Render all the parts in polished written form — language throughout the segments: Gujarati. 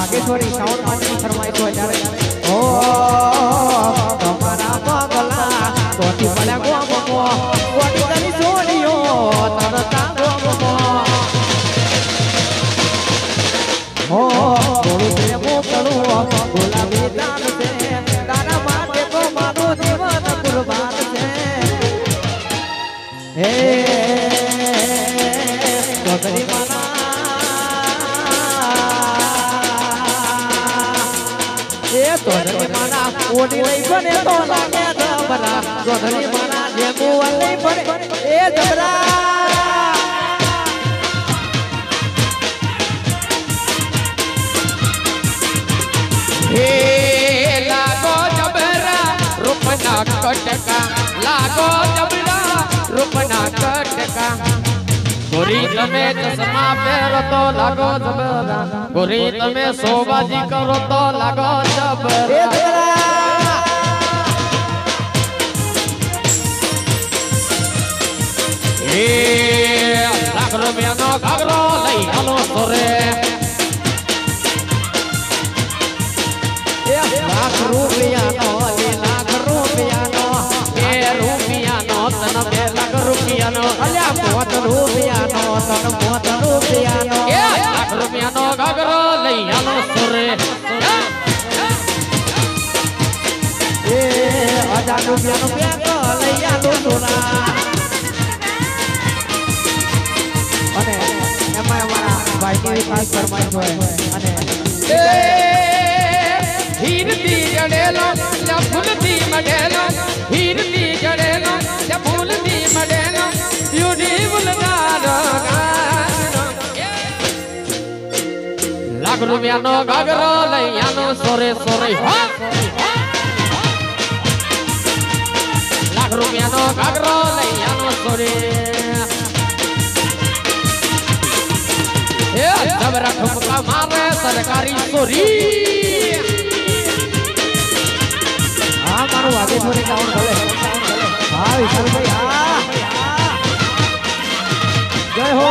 વાગેશ્વરી સાઉન્ડ માટેની ફરમાઈશ હોય ત્યારે ઓ તમારા પગલા તોથી પડ્યા ગોમો કોટી તની છોડીઓ તરતા ગોમો હો થોડું પ્રેમો કરું ગુલાબી દાન છે તારા માટે તો મારું જીવન કુરબાન છે હે ચોધરી માના એ ચોધરી માના ઓડી લઈ બને તો લાગે જબરા ચોધરી માના જે મુવા લઈ બને એ જબરા હે લાગો જબરા રૂપના કટકા લાગો જબરા રૂપના કટકા ગોરી તમે ચશ્મા પહેરો તો લાગો જબરા ગોરી તમે સોબાજી કરો તો લાગો જબરા એ લાખ રૂપિયાનો ઘાઘરો લઈ આલો સોરે લાખ રૂપિયાનો એ રૂપિયાનો તન 2 લાખ રૂપિયાનો અલ્યા 5 રૂપિયાનો તન 5 રૂપિયાનો એ લાખ રૂપિયાનો ઘાઘરો લઈ આલો સોરે એ 1000 રૂપિયાનો બેગ લઈ આલો સોરા અને એમાં અમારા ભાઈની ખાસ ફરમાઈશ હોય અને હીરતી જડેલો લા ફૂલતી મડેલો હીરતી જડેલો લા ફૂલતી મડેલો બ્યુટીફુલ ગારો લાખ રૂપિયાનો ઘાઘરો લઈ આનો સોરે સોરે લાખ રૂપિયાનો ઘાઘરો લઈ આનો સોરે એ જબરા ઠુમકા મારે સરકારી સોરી હા મારું વાગેશ્વરી સાઉન્ડ ભલે હા વિશાલભાઈ હા જય હો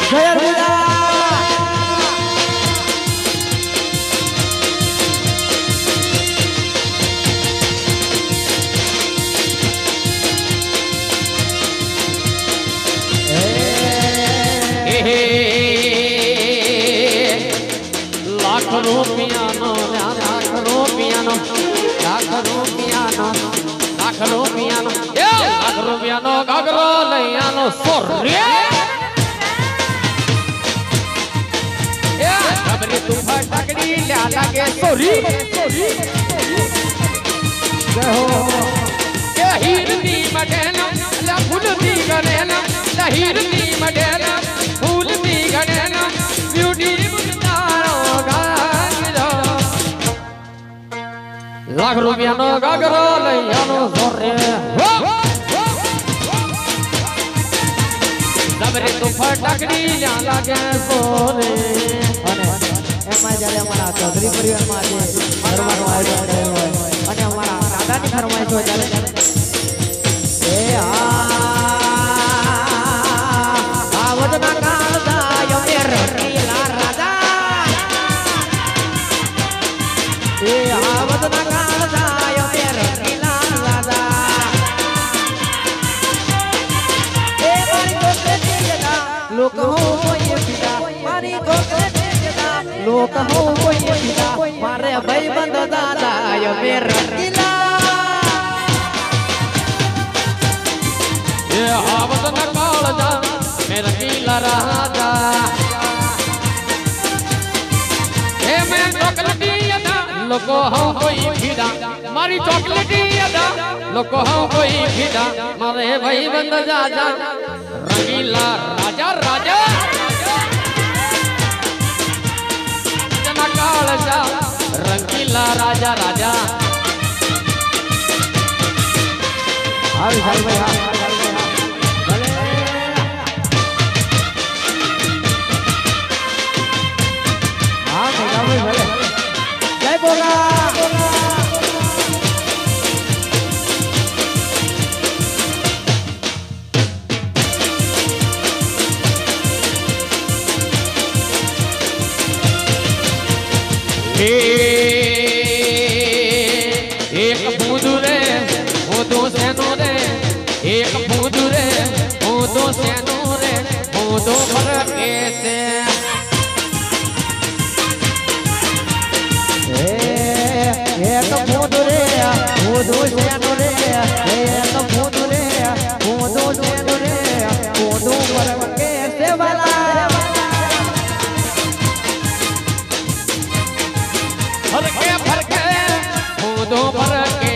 જય અર્જુના લાખ રૂપિયાનો લાખ રૂપિયાનો લાખ રૂપિયાનો લાખ રૂપિયાનો એ લાખ રૂપિયાનો ઘાઘરો લઈ આનો સોરે એ ખબરે તું ફટકડી લ્યા લાગે સોરી જય હો કે હીરતી મડેલા લા ફૂલતી ગણેલા લા હીરતી મડેલા ફૂલતી ગણેલા બ્યુટીફુલ તારો ગારો લાખ રૂપિયાનો ઘાઘરો લઈ આનો સોરે જબરે તો ફટાકડી લ્યા લાગે સોરે અને એમાં જ્યારે અમારા ચૌધરી પરિવારમાં જે ફરવાનું આયોજન થયું હોય અને અમારા દાદાની ફરમાઈશ હોય ત્યારે એ આવજના કાળદા યમેર રંગીલા રાજા એ આવજના કાળદા યમેર રંગીલા રાજા એ મારી દોસ્તે જીગા લોક હો કોઈ પીડા મારી દોસ્તે લોક હો કોઈ પીડા મારે ભાઈબંધ દાદા યમેર રંગીલા એ આવતના કાળજા મે રંગીલા રાજા એ મે ચોકલેટી અદા લોકો હો કોઈ ફીડા મારી ચોકલેટી અદા લોકો હો કોઈ ફીડા મારે ભાઈબંધ જાજા રંગીલા રાજા રાજા જના કાળજા રંગીલા રાજા રાજા હા વિશાલભાઈ હા જય બોલા એક બૂંદુ રે હું તો સેનો રે એક બૂંદુ રે હું તો સેનો રે હું તો ફરકે છે એક બૂંદુ રે હું તો સેનો રે એક બૂંદુ રે હું તો સેનો રે હું તો ફરકે છે વાલા ફરકે ફરકે હું તો ફરકે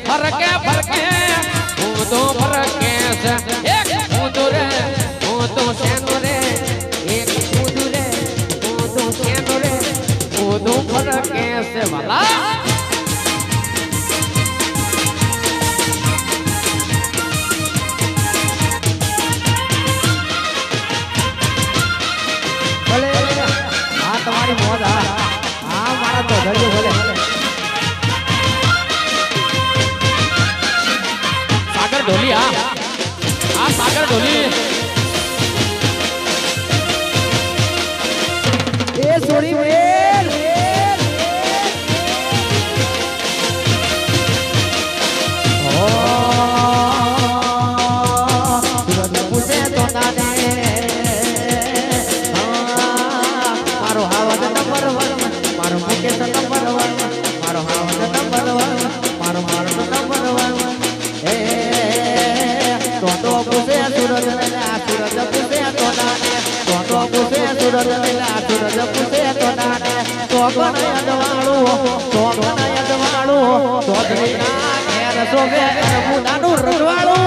ફરકે ફરકે હું તો ફરકે એક બૂંદુ રે હું તો સેનો રે એક બૂંદુ રે હું તો સેનો રે હું તો ફરકે છે વાલા ભલે હા તમારી મોજ હા મારા તો ધર્યો ભલે સાગર ઢોલી આ સાગર ઢોલી એ સોરી વેલ પૂછે તો નાને મારો હાવજ નંબર 1 મારો મુકેશ નંબર 1 મારો હાવજ નંબર 1 મારો મારો નંબર 1 એ તો પૂછે સુરજ વેલા સુરજ પૂછે તો નાને તો પૂછે સુરજ વેલા સુરજ પૂછે તો નાને તો ગણય દવાળું તો ગણય દવાળું તો ધરીના ઘેર સોવે મુનાનું રજવાળું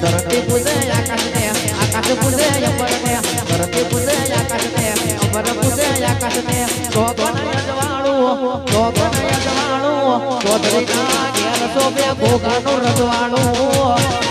ધરતી પૂજે આકાશને આકાશ પૂજે અમરને ધરતી પૂજે આકાશને અમર પૂજે આકાશને તો ગણય દવાળું તો ગણય દવાળું તો ધરીના ઘેર સોવે ભોગાનું રજવાળું